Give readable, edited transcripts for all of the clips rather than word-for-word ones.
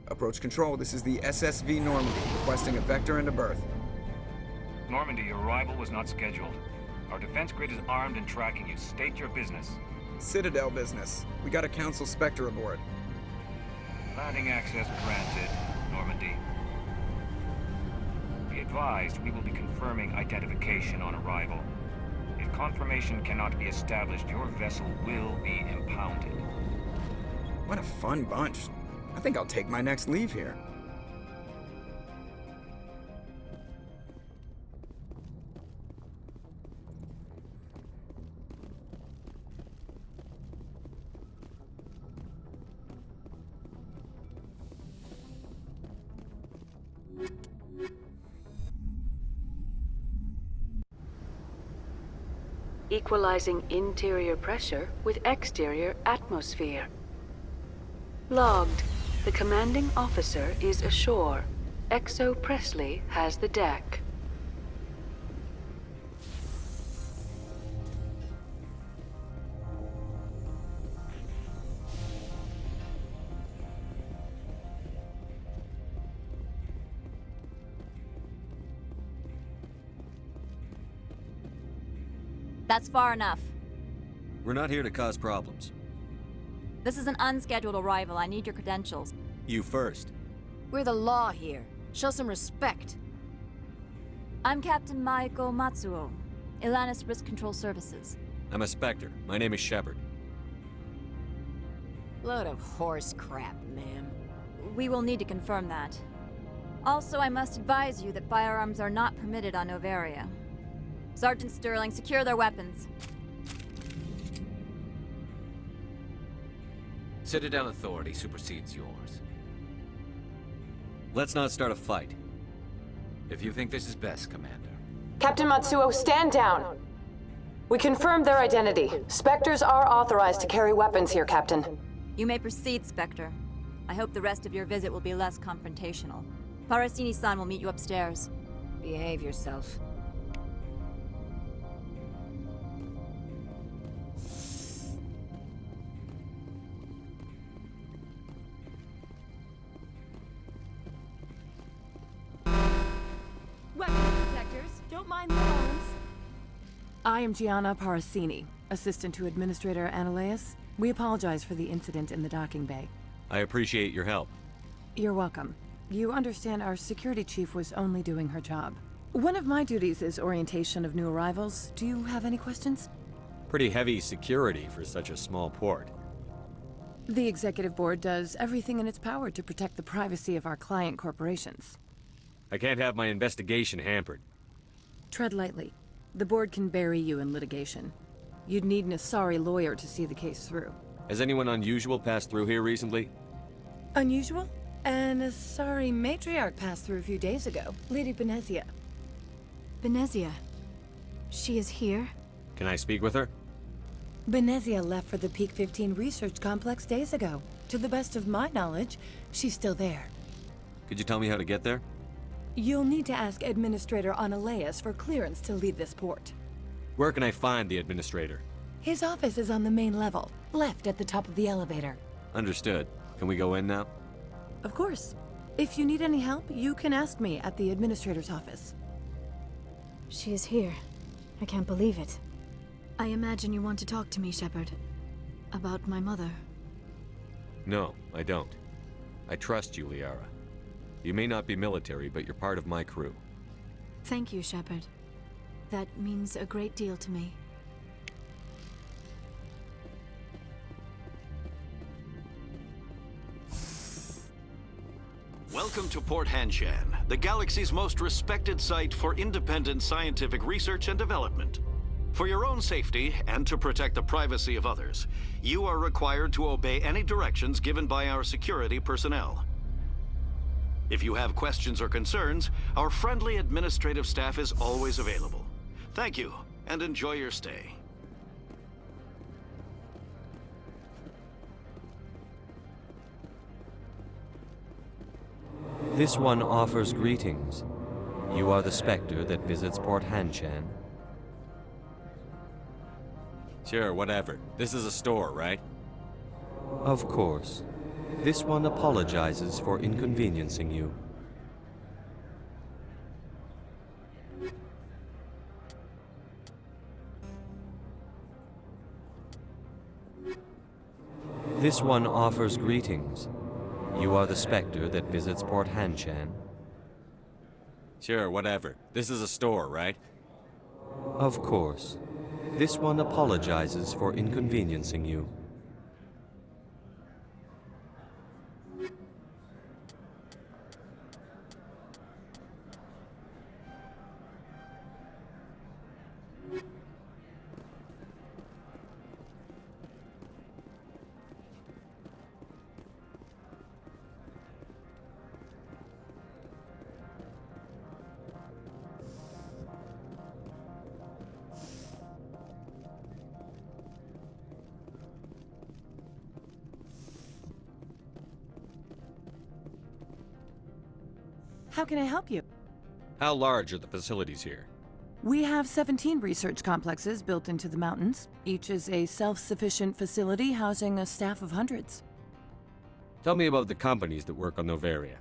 Approach control, this is the SSV Normandy, requesting a vector and a berth. Normandy, your arrival was not scheduled. Our defense grid is armed and tracking you. State your business. Citadel business. We got a Council Spectre aboard. Landing access granted, Normandy. Be advised, we will be confirming identification on arrival. If confirmation cannot be established, your vessel will be impounded. What a fun bunch. I think I'll take my next leave here. Equalizing interior pressure with exterior atmosphere. Logged. The commanding officer is ashore. Exo Presley has the deck. That's far enough. We're not here to cause problems. This is an unscheduled arrival. I need your credentials. You first. We're the law here. Show some respect. I'm Captain Maiko Matsuo, Ilanis Risk Control Services. I'm a Spectre. My name is Shepard. Load of horse crap, ma'am. We will need to confirm that. Also, I must advise you that firearms are not permitted on Noveria. Sergeant Sterling, secure their weapons. Citadel authority supersedes yours. Let's not start a fight. If you think this is best, Commander. Captain Matsuo, stand down. We confirmed their identity. Spectres are authorized to carry weapons here, Captain. You may proceed, Spectre. I hope the rest of your visit will be less confrontational. Parasini-san will meet you upstairs. Behave yourself. Don't mind the alarms. I am Gianna Parasini, assistant to Administrator Analeas. We apologize for the incident in the docking bay. I appreciate your help. You're welcome. You understand our security chief was only doing her job. One of my duties is orientation of new arrivals. Do you have any questions? Pretty heavy security for such a small port. The executive board does everything in its power to protect the privacy of our client corporations. I can't have my investigation hampered. Tread lightly. The board can bury you in litigation. You'd need an Asari lawyer to see the case through. Has anyone unusual passed through here recently? Unusual? An Asari matriarch passed through a few days ago. Lady Benezia. Benezia? She is here? Can I speak with her? Benezia left for the Peak 15 research complex days ago. To the best of my knowledge, she's still there. Could you tell me how to get there? You'll need to ask Administrator Analeas for clearance to leave this port. Where can I find the Administrator? His office is on the main level, left at the top of the elevator. Understood. Can we go in now? Of course. If you need any help, you can ask me at the Administrator's office. She is here. I can't believe it. I imagine you want to talk to me, Shepard. About my mother. No, I don't. I trust you, Liara. You may not be military, but you're part of my crew. Thank you, Shepard. That means a great deal to me. Welcome to Port Hanshan, the galaxy's most respected site for independent scientific research and development. For your own safety, and to protect the privacy of others, you are required to obey any directions given by our security personnel. If you have questions or concerns, our friendly administrative staff is always available. Thank you, and enjoy your stay. This one offers greetings. You are the Spectre that visits Port Hanshan. Sure, whatever. This is a store, right? Of course. This one apologizes for inconveniencing you. This one offers greetings. You are the Spectre that visits Port Hanshan. Sure, whatever. This is a store, right? Of course. This one apologizes for inconveniencing you. How can I help you? How large are the facilities here? We have 17 research complexes built into the mountains. Each is a self-sufficient facility housing a staff of hundreds. Tell me about the companies that work on Noveria.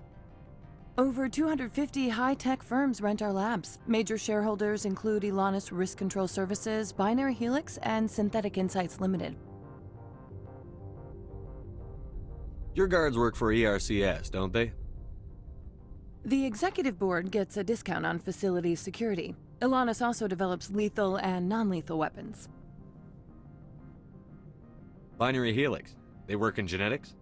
Over 250 high-tech firms rent our labs. Major shareholders include Elanus Risk Control Services, Binary Helix, and Synthetic Insights Limited. Your guards work for ERCS, don't they? The executive board gets a discount on facility security. Elanus also develops lethal and non-lethal weapons. Binary Helix. They work in genetics?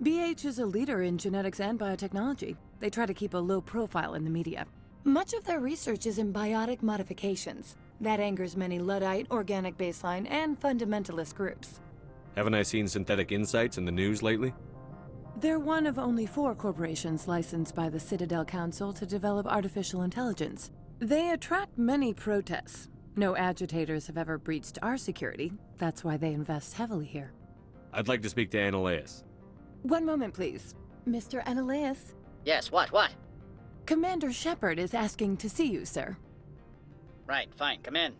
BH is a leader in genetics and biotechnology. They try to keep a low profile in the media. Much of their research is in biotic modifications. That angers many Luddite, organic baseline, and fundamentalist groups. Haven't I seen Synthetic Insights in the news lately? They're one of only 4 corporations licensed by the Citadel Council to develop artificial intelligence. They attract many protests. No agitators have ever breached our security. That's why they invest heavily here. I'd like to speak to Annaleus. One moment, please. Mr. Annaleus? Yes, what? Commander Shepard is asking to see you, sir. Right, fine, come in.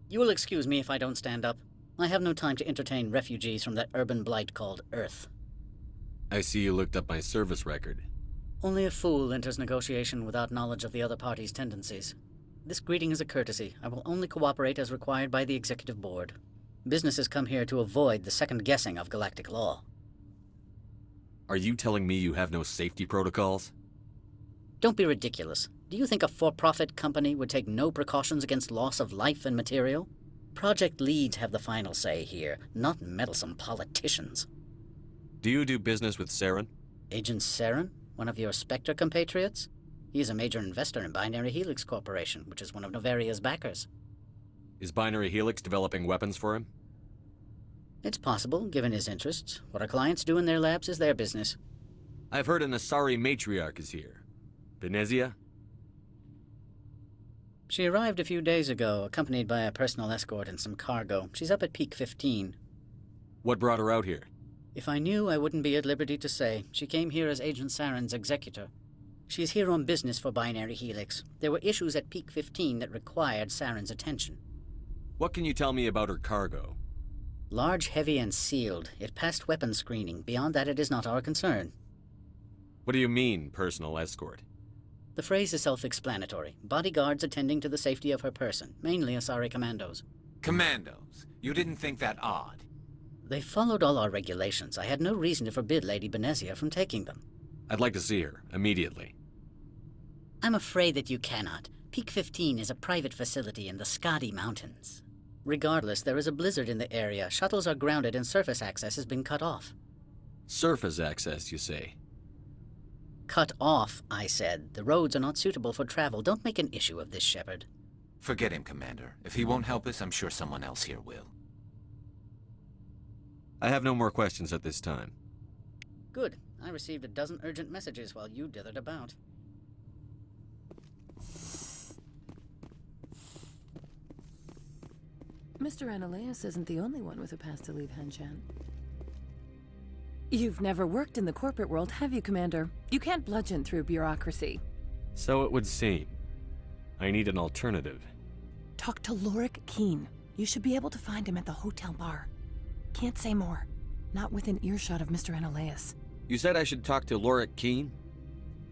You will excuse me if I don't stand up. I have no time to entertain refugees from that urban blight called Earth. I see you looked up my service record. Only a fool enters negotiation without knowledge of the other party's tendencies. This greeting is a courtesy. I will only cooperate as required by the Executive Board. Businesses come here to avoid the second guessing of galactic law. Are you telling me you have no safety protocols? Don't be ridiculous. Do you think a for-profit company would take no precautions against loss of life and material? Project leads have the final say here, not meddlesome politicians. Do you do business with Saren? Agent Saren? One of your Spectre compatriots? He is a major investor in Binary Helix Corporation, which is one of Noveria's backers. Is Binary Helix developing weapons for him? It's possible, given his interests. What our clients do in their labs is their business. I've heard an Asari matriarch is here. Benezia? She arrived a few days ago, accompanied by a personal escort and some cargo. She's up at Peak 15. What brought her out here? If I knew, I wouldn't be at liberty to say. She came here as Agent Saren's executor. She's here on business for Binary Helix. There were issues at Peak 15 that required Saren's attention. What can you tell me about her cargo? Large, heavy, and sealed. It passed weapons screening. Beyond that, it is not our concern. What do you mean, personal escort? The phrase is self-explanatory. Bodyguards attending to the safety of her person, mainly Asari commandos. Commandos? You didn't think that odd? They followed all our regulations. I had no reason to forbid Lady Benezia from taking them. I'd like to see her, immediately. I'm afraid that you cannot. Peak 15 is a private facility in the Skadi Mountains. Regardless, there is a blizzard in the area. Shuttles are grounded and surface access has been cut off. Surface access, you say? Cut off, I said. The roads are not suitable for travel. Don't make an issue of this, Shepard. Forget him, Commander. If he won't help us, I'm sure someone else here will. I have no more questions at this time. Good. I received a dozen urgent messages while you dithered about. Mr. Annaleus isn't the only one with a pass to leave Hanshan. You've never worked in the corporate world, have you, Commander? You can't bludgeon through bureaucracy. So it would seem. I need an alternative. Talk to Lorik Keene. You should be able to find him at the hotel bar. Can't say more. Not within earshot of Mr. Analaeus. You said I should talk to Lorik Keene?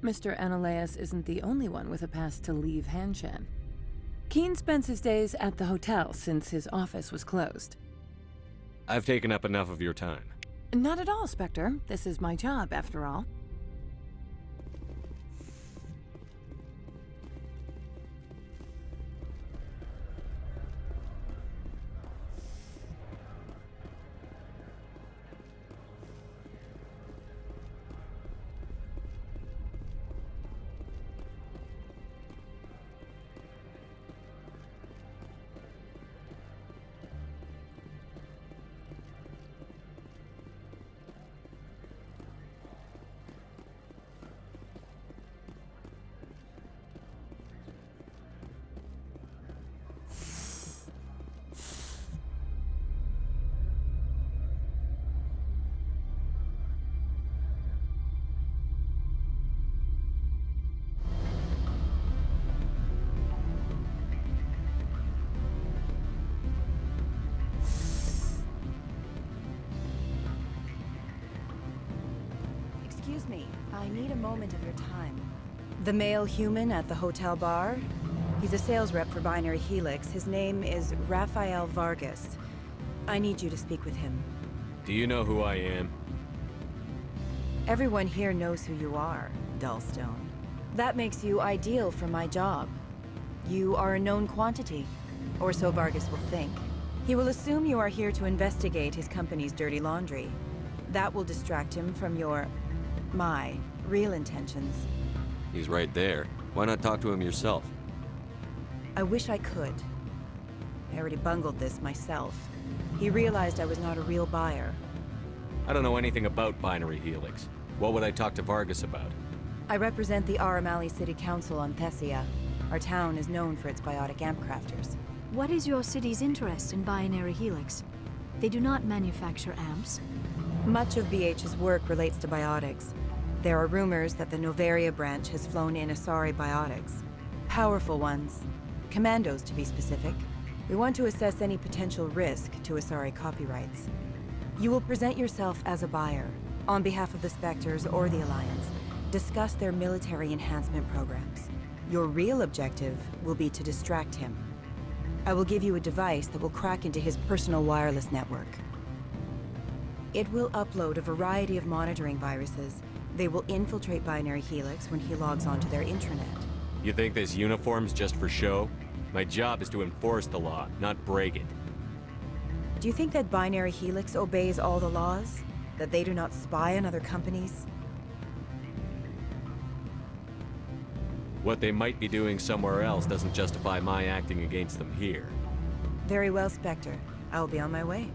Mr. Analaeus isn't the only one with a pass to leave Hanshan. Keene spends his days at the hotel since his office was closed. I've taken up enough of your time. Not at all, Spectre. This is my job, after all. Excuse me, I need a moment of your time. The male human at the hotel bar? He's a sales rep for Binary Helix. His name is Rafael Vargas. I need you to speak with him. Do you know who I am? Everyone here knows who you are, Dullstone. That makes you ideal for my job. You are a known quantity, or so Vargas will think. He will assume you are here to investigate his company's dirty laundry. That will distract him from my real intentions. He's right there. Why not talk to him yourself? I wish I could. I already bungled this myself. He realized I was not a real buyer. I don't know anything about Binary Helix. What would I talk to Vargas about? I represent the Aramali City Council on Thessia. Our town is known for its biotic amp crafters. What is your city's interest in Binary Helix? They do not manufacture amps. Much of BH's work relates to biotics. There are rumors that the Noveria branch has flown in Asari biotics. Powerful ones. Commandos, to be specific. We want to assess any potential risk to Asari copyrights. You will present yourself as a buyer, on behalf of the Spectres or the Alliance. Discuss their military enhancement programs. Your real objective will be to distract him. I will give you a device that will crack into his personal wireless network. It will upload a variety of monitoring viruses. They will infiltrate Binary Helix when he logs onto their intranet. You think this uniform's just for show? My job is to enforce the law, not break it. Do you think that Binary Helix obeys all the laws? That they do not spy on other companies? What they might be doing somewhere else doesn't justify my acting against them here. Very well, Spectre. I will be on my way.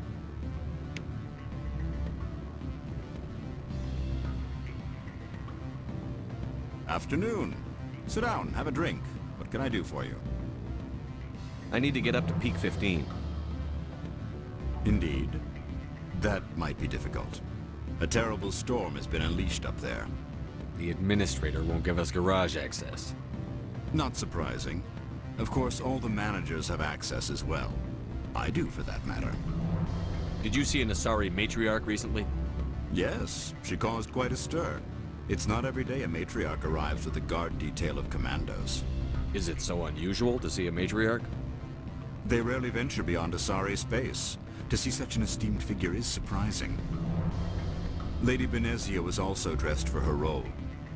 Afternoon. Sit down, have a drink. What can I do for you? I need to get up to peak 15. Indeed. That might be difficult. A terrible storm has been unleashed up there. The administrator won't give us garage access. Not surprising. Of course, all the managers have access as well. I do, for that matter. Did you see an Asari matriarch recently? Yes, she caused quite a stir. It's not every day a matriarch arrives with a guard detail of commandos. Is it so unusual to see a matriarch? They rarely venture beyond Asari space. To see such an esteemed figure is surprising. Lady Benezia was also dressed for her role.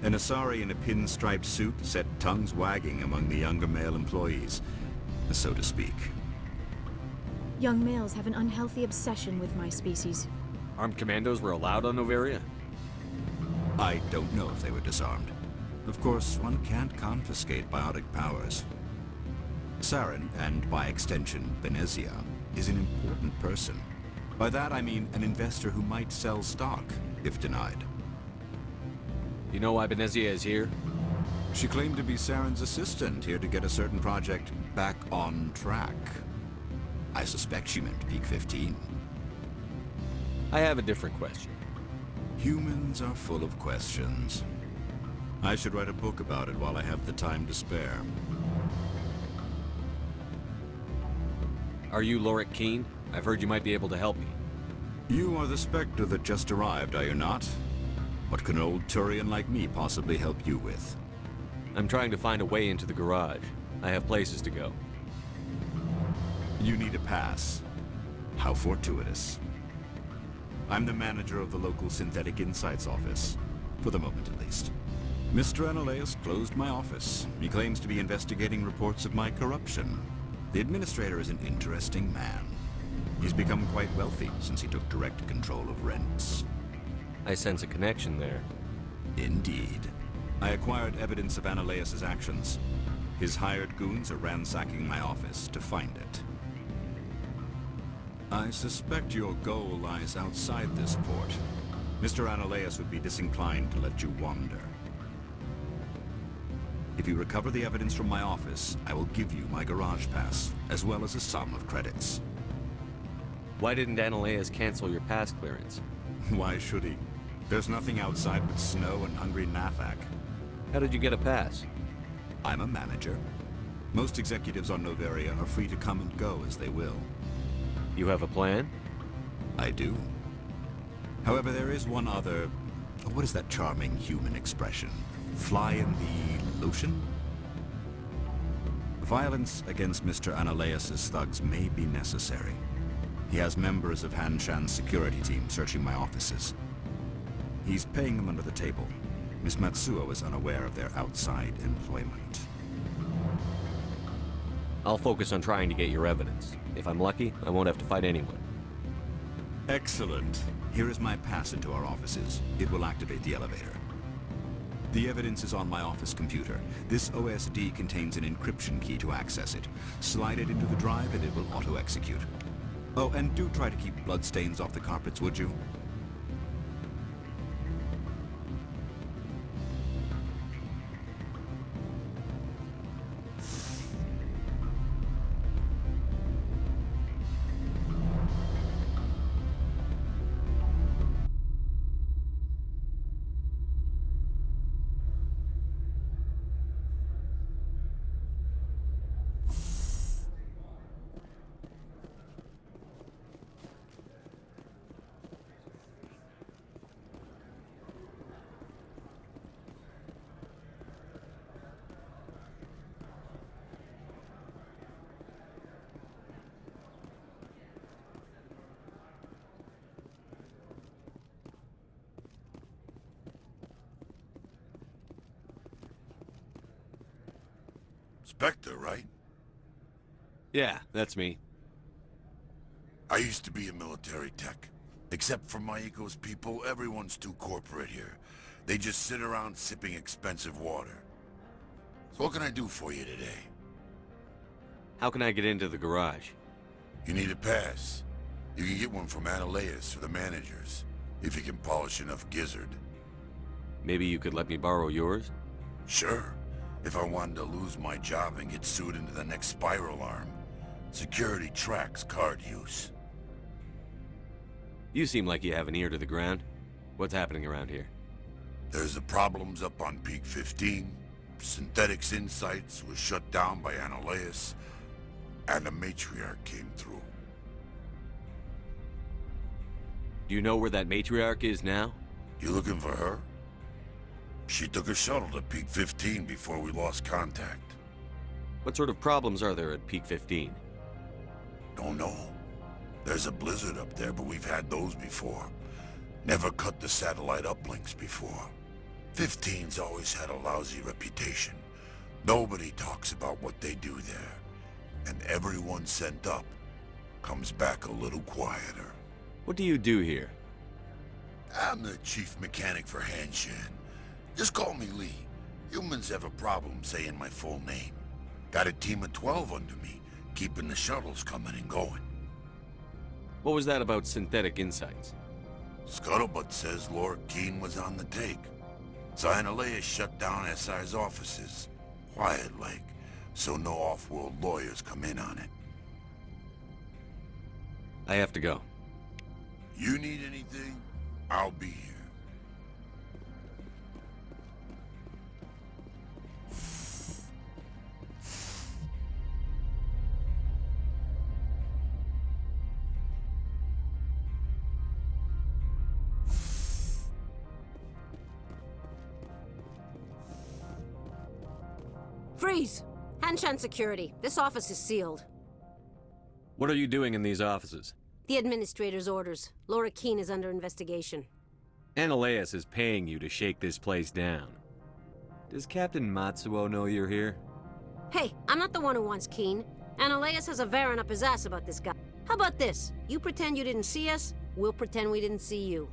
An Asari in a pinstriped suit set tongues wagging among the younger male employees, so to speak. Young males have an unhealthy obsession with my species. Armed commandos were allowed on Noveria? I don't know if they were disarmed. Of course, one can't confiscate biotic powers. Saren, and by extension, Benezia, is an important person. By that I mean an investor who might sell stock, if denied. You know why Benezia is here? She claimed to be Saren's assistant, here to get a certain project back on track. I suspect she meant peak 15. I have a different question. Humans are full of questions. I should write a book about it while I have the time to spare. Are you Lorik Keen? I've heard you might be able to help me. You are the Spectre that just arrived, are you not? What can an old Turian like me possibly help you with? I'm trying to find a way into the garage. I have places to go. You need a pass. How fortuitous. I'm the manager of the local Synthetic Insights office. For the moment, at least. Mr. Analaeus closed my office. He claims to be investigating reports of my corruption. The administrator is an interesting man. He's become quite wealthy since he took direct control of rents. I sense a connection there. Indeed. I acquired evidence of Analaeus' actions. His hired goons are ransacking my office to find it. I suspect your goal lies outside this port. Mr. Analaeus would be disinclined to let you wander. If you recover the evidence from my office, I will give you my garage pass, as well as a sum of credits. Why didn't Analaeus cancel your pass clearance? Why should he? There's nothing outside but snow and hungry Nathak. How did you get a pass? I'm a manager. Most executives on Noveria are free to come and go as they will. You have a plan? I do. However, there is one other... What is that charming human expression? Fly in the lotion? Violence against Mr. Analaeus' thugs may be necessary. He has members of Hanshan's security team searching my offices. He's paying them under the table. Miss Matsuo is unaware of their outside employment. I'll focus on trying to get your evidence. If I'm lucky, I won't have to fight anyone. Excellent. Here is my pass into our offices. It will activate the elevator. The evidence is on my office computer. This OSD contains an encryption key to access it. Slide it into the drive and it will auto-execute. Oh, and do try to keep bloodstains off the carpets, would you? Spectre, right? Yeah, that's me. I used to be a military tech. Except for Maiko's people, everyone's too corporate here. They just sit around sipping expensive water. So what can I do for you today? How can I get into the garage? You need a pass. You can get one from Analaeus or the managers, if you can polish enough gizzard. Maybe you could let me borrow yours? Sure. If I wanted to lose my job and get sued into the next spiral arm. Security tracks card use. You seem like you have an ear to the ground. What's happening around here? There's the problems up on Peak 15. Synthetics Insights was shut down by Analaeus. And a matriarch came through. Do you know where that matriarch is now? You looking for her? She took a shuttle to Peak 15 before we lost contact. What sort of problems are there at Peak 15? Don't know. There's a blizzard up there, but we've had those before. Never cut the satellite uplinks before. 15's always had a lousy reputation. Nobody talks about what they do there. And everyone sent up comes back a little quieter. What do you do here? I'm the chief mechanic for Hanshan. Just call me Lee. Humans have a problem saying my full name. Got a team of 12 under me, keeping the shuttles coming and going. What was that about Synthetic Insights? Scuttlebutt says Lorik Keen was on the take. So Analaeus shut down SI's offices. Quiet-like, so no off-world lawyers come in on it. I have to go. You need anything? I'll be here. Freeze! Hanshan security. This office is sealed. What are you doing in these offices? The administrator's orders. Laura Keene is under investigation. Ananias is paying you to shake this place down. Does Captain Matsuo know you're here? Hey, I'm not the one who wants Keene. Ananias has a Varen up his ass about this guy. How about this? You pretend you didn't see us, we'll pretend we didn't see you.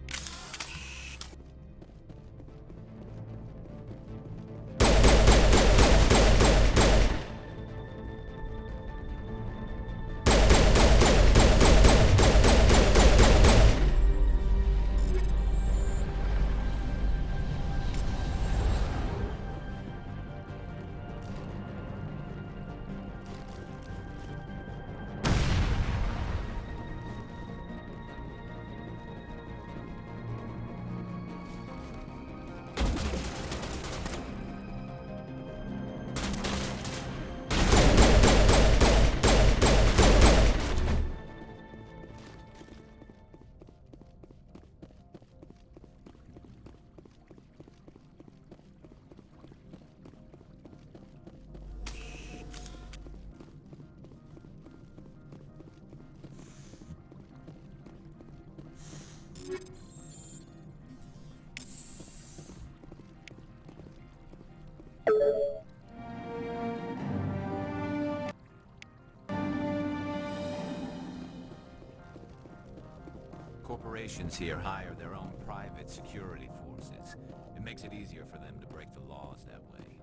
Corporations here hire their own private security forces. It makes it easier for them to break the laws that way.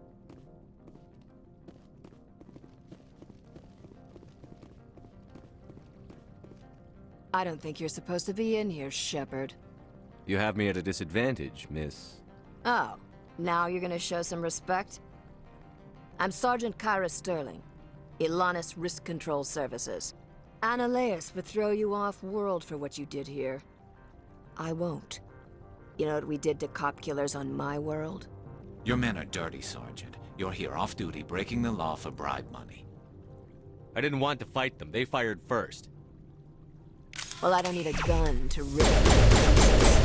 I don't think you're supposed to be in here, Shepard. You have me at a disadvantage, miss. Oh, now you're gonna show some respect? I'm Sergeant Kyra Sterling, Ilanis Risk Control Services. Ananias would throw you off-world for what you did here. I won't. You know what we did to cop killers on my world? Your men are dirty, Sergeant. You're here off-duty, breaking the law for bribe money. I didn't want to fight them. They fired first. Well, I don't need a gun to rip them to pieces.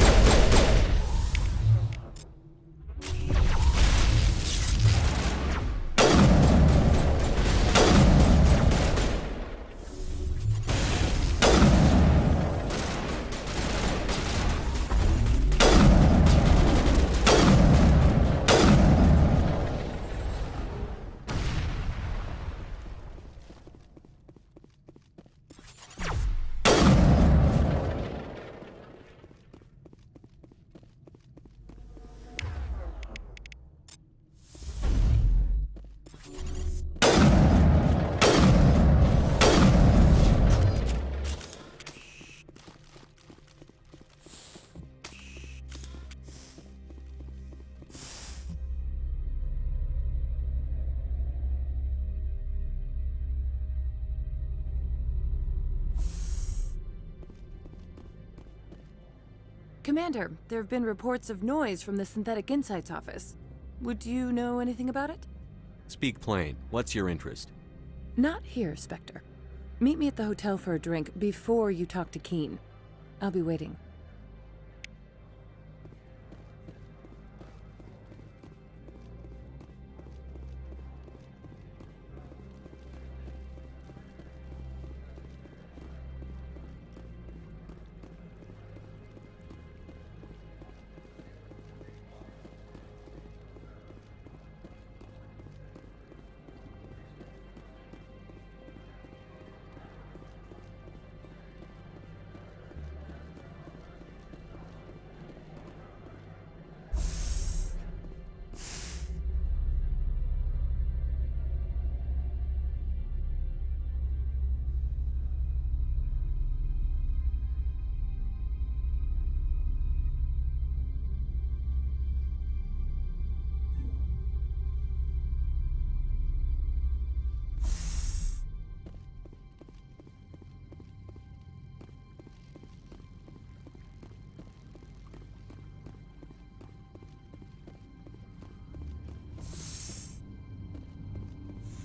Commander, there have been reports of noise from the Synthetic Insights office. Would you know anything about it? Speak plain. What's your interest? Not here, Spectre. Meet me at the hotel for a drink before you talk to Keene. I'll be waiting.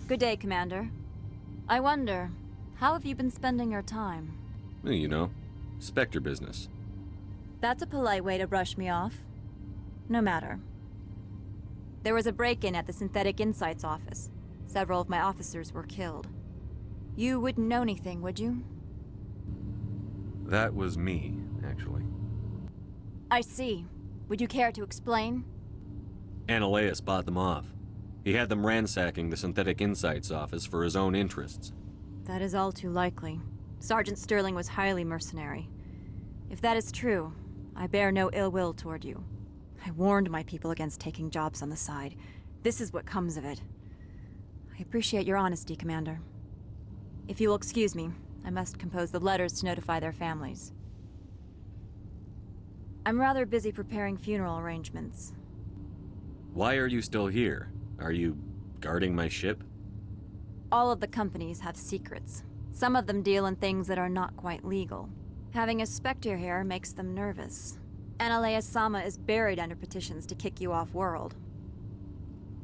Good day, Commander. I wonder, how have you been spending your time? Well, you know, Spectre business. That's a polite way to brush me off. No matter. There was a break-in at the Synthetic Insights office. Several of my officers were killed. You wouldn't know anything, would you? That was me, actually. I see. Would you care to explain? Ananias bought them off. He had them ransacking the Synthetic Insights office for his own interests. That is all too likely. Sergeant Sterling was highly mercenary. If that is true, I bear no ill will toward you. I warned my people against taking jobs on the side. This is what comes of it. I appreciate your honesty, Commander. If you will excuse me, I must compose the letters to notify their families. I'm rather busy preparing funeral arrangements. Why are you still here? Are you guarding my ship? All of the companies have secrets. Some of them deal in things that are not quite legal. Having a Spectre here makes them nervous. Ananias Sama is buried under petitions to kick you off-world.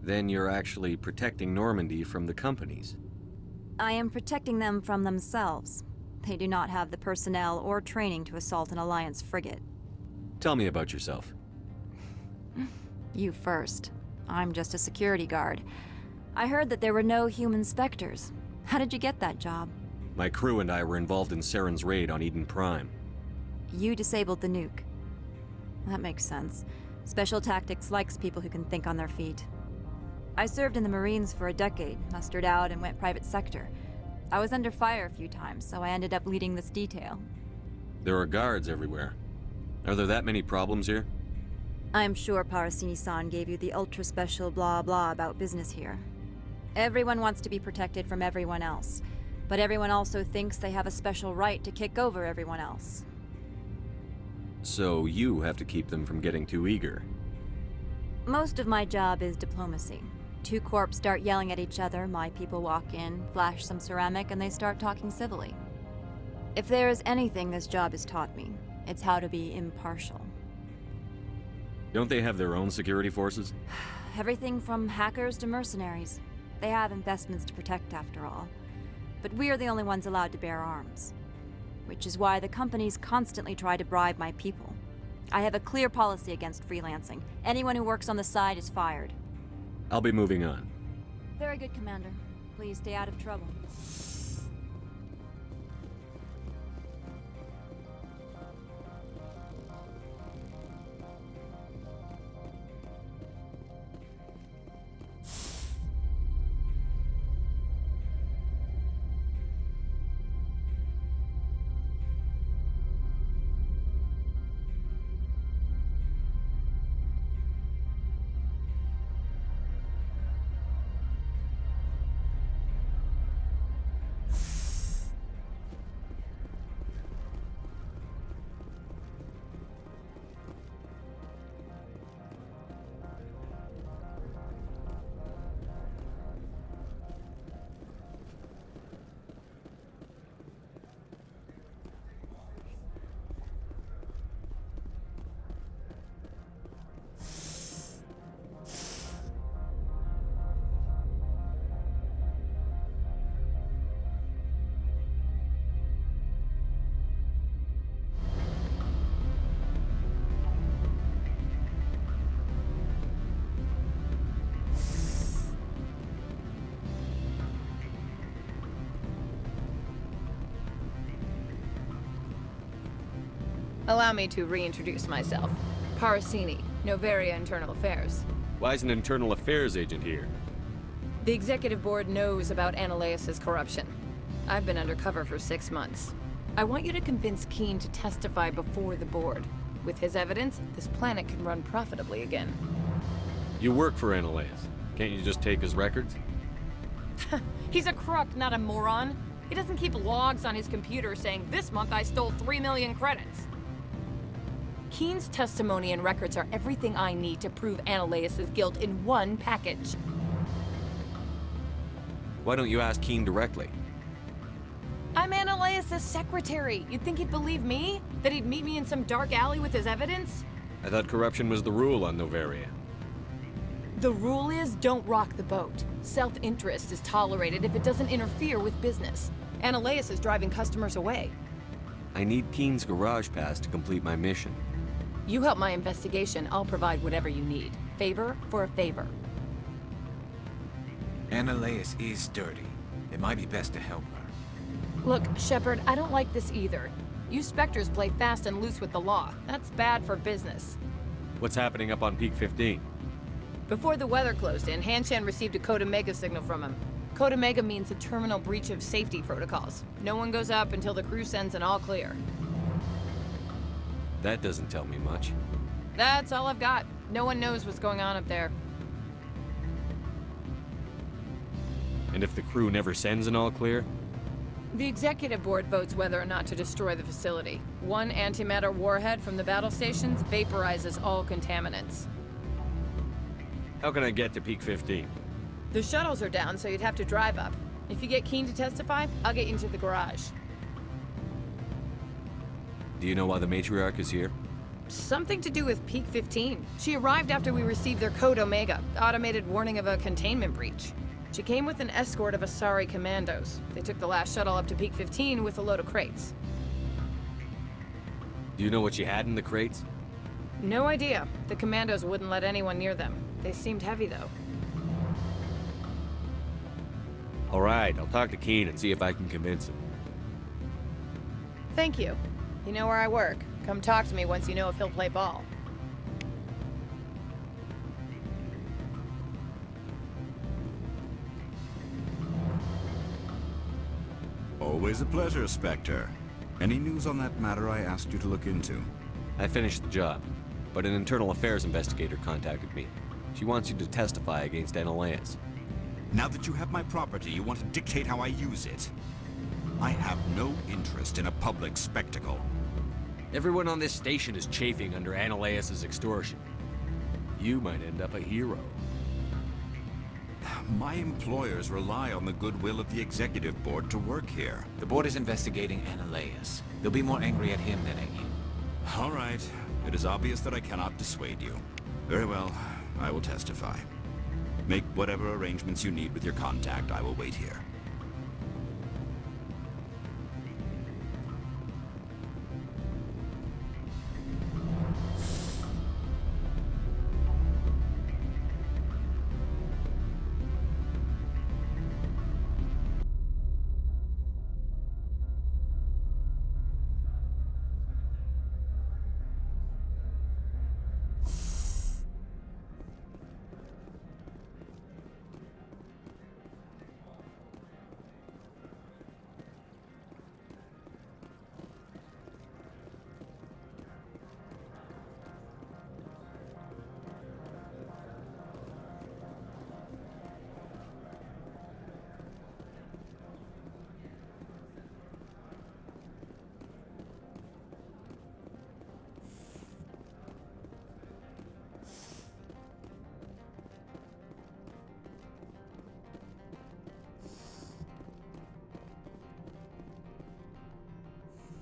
Then you're actually protecting Normandy from the companies. I am protecting them from themselves. They do not have the personnel or training to assault an Alliance frigate. Tell me about yourself. You first. I'm just a security guard. I heard that there were no human Spectres. How did you get that job? My crew and I were involved in Saren's raid on Eden Prime. You disabled the nuke. That makes sense. Special Tactics likes people who can think on their feet. I served in the Marines for a decade, mustered out, and went private sector. I was under fire a few times, so I ended up leading this detail. There are guards everywhere. Are there that many problems here? I'm sure Parasini-san gave you the ultra-special blah-blah about business here. Everyone wants to be protected from everyone else, but everyone also thinks they have a special right to kick over everyone else. So you have to keep them from getting too eager. Most of my job is diplomacy. Two corps start yelling at each other, my people walk in, flash some ceramic, and they start talking civilly. If there is anything this job has taught me, it's how to be impartial. Don't they have their own security forces? Everything from hackers to mercenaries. They have investments to protect, after all. But we are the only ones allowed to bear arms. Which is why the companies constantly try to bribe my people. I have a clear policy against freelancing. Anyone who works on the side is fired. I'll be moving on. Very good, Commander. Please stay out of trouble. Allow me to reintroduce myself. Parasini, Noveria Internal Affairs. Why is an internal affairs agent here? The executive board knows about Ananias' corruption. I've been undercover for 6 months. I want you to convince Keen to testify before the board. With his evidence, this planet can run profitably again. You work for Ananias. Can't you just take his records? He's a crook, not a moron. He doesn't keep logs on his computer saying, "This month I stole 3 million credits." Keen's testimony and records are everything I need to prove Ananias' guilt in one package. Why don't you ask Keen directly? I'm Ananias' secretary. You'd think he'd believe me? That he'd meet me in some dark alley with his evidence? I thought corruption was the rule on Noveria. The rule is, don't rock the boat. Self-interest is tolerated if it doesn't interfere with business. Ananias is driving customers away. I need Keen's garage pass to complete my mission. You help my investigation, I'll provide whatever you need. Favor for a favor. Annaleas is dirty. It might be best to help her. Look, Shepard, I don't like this either. You Spectres play fast and loose with the law. That's bad for business. What's happening up on Peak 15? Before the weather closed in, Hanshan received a Code Omega signal from him. Code Omega means a terminal breach of safety protocols. No one goes up until the crew sends an all clear. That doesn't tell me much. That's all I've got. No one knows what's going on up there. And if the crew never sends an all clear? The executive board votes whether or not to destroy the facility. One antimatter warhead from the battle stations vaporizes all contaminants. How can I get to Peak 15? The shuttles are down, so you'd have to drive up. If you get Keen to testify, I'll get you into the garage. Do you know why the matriarch is here? Something to do with Peak 15. She arrived after we received their Code Omega, automated warning of a containment breach. She came with an escort of Asari commandos. They took the last shuttle up to Peak 15 with a load of crates. Do you know what she had in the crates? No idea. The commandos wouldn't let anyone near them. They seemed heavy, though. All right, I'll talk to Keen and see if I can convince him. Thank you. You know where I work. Come talk to me once you know if he'll play ball. Always a pleasure, Spectre. Any news on that matter I asked you to look into? I finished the job, but an internal affairs investigator contacted me. She wants you to testify against Annaleas. Now that you have my property, you want to dictate how I use it. I have no interest in a public spectacle. Everyone on this station is chafing under Annaleas' extortion. You might end up a hero. My employers rely on the goodwill of the executive board to work here. The board is investigating Annaleas. They'll be more angry at him than at you. All right. It is obvious that I cannot dissuade you. Very well. I will testify. Make whatever arrangements you need with your contact. I will wait here.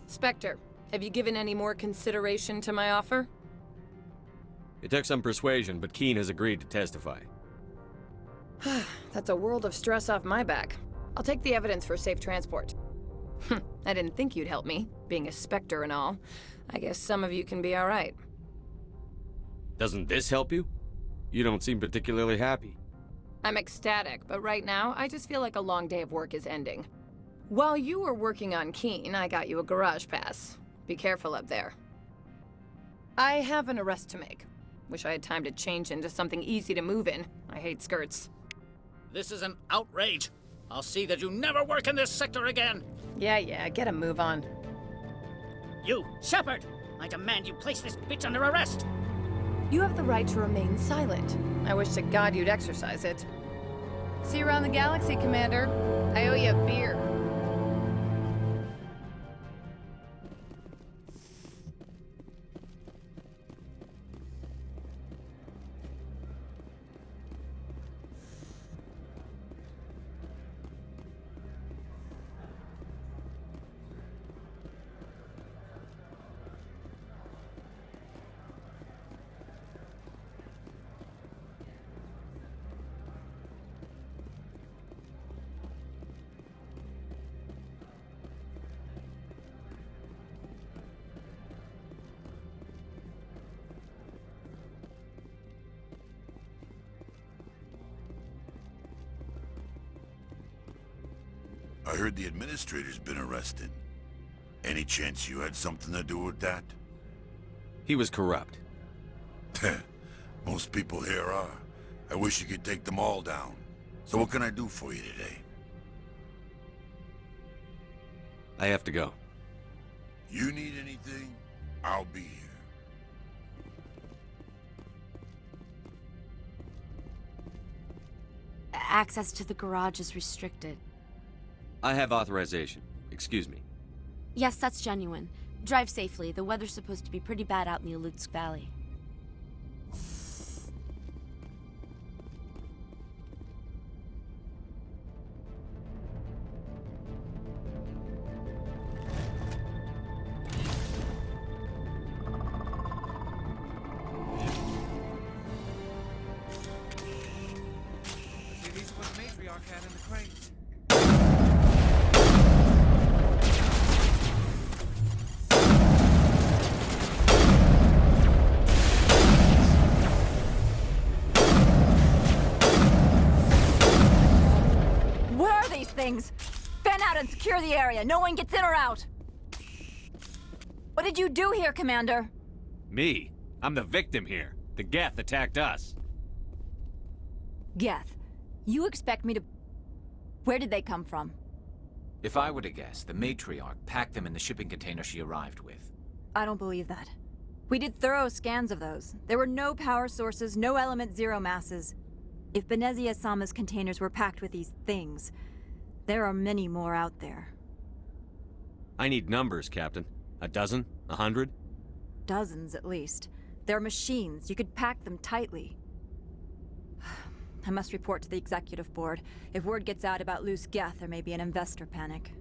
Spectre, have you given any more consideration to my offer? It took some persuasion, but Keen has agreed to testify. That's a world of stress off my back. I'll take the evidence for safe transport. I didn't think you'd help me, being a Spectre and all. I guess some of you can be alright. Doesn't this help you? You don't seem particularly happy. I'm ecstatic, but right now, I just feel like a long day of work is ending. While you were working on Keen, I got you a garage pass. Be careful up there. I have an arrest to make. Wish I had time to change into something easy to move in. I hate skirts. This is an outrage. I'll see that you never work in this sector again. Yeah, get a move on. You, Shepard! I demand you place this bitch under arrest! You have the right to remain silent. I wish to God you'd exercise it. See you around the galaxy, Commander. I owe you a beer. I heard the administrator's been arrested. Any chance you had something to do with that? He was corrupt. Most people here are. I wish you could take them all down. So what can I do for you today? I have to go. You need anything, I'll be here. Access to the garage is restricted. I have authorization. Excuse me. Yes, that's genuine. Drive safely. The weather's supposed to be pretty bad out in the Alutsk Valley. These are what the matriarch had in the crates. Where are these things? Fan out and secure the area. No one gets in or out. What did you do here, Commander? Me? I'm the victim here. The Geth attacked us. Geth, you expect me to... Where did they come from? If I were to guess, the matriarch packed them in the shipping container she arrived with. I don't believe that. We did thorough scans of those. There were no power sources, no element zero masses. If Benezia Sama's containers were packed with these things, there are many more out there. I need numbers, Captain. A dozen? 100? Dozens, at least. They're machines. You could pack them tightly. I must report to the executive board. If word gets out about loose Geth, there may be an investor panic.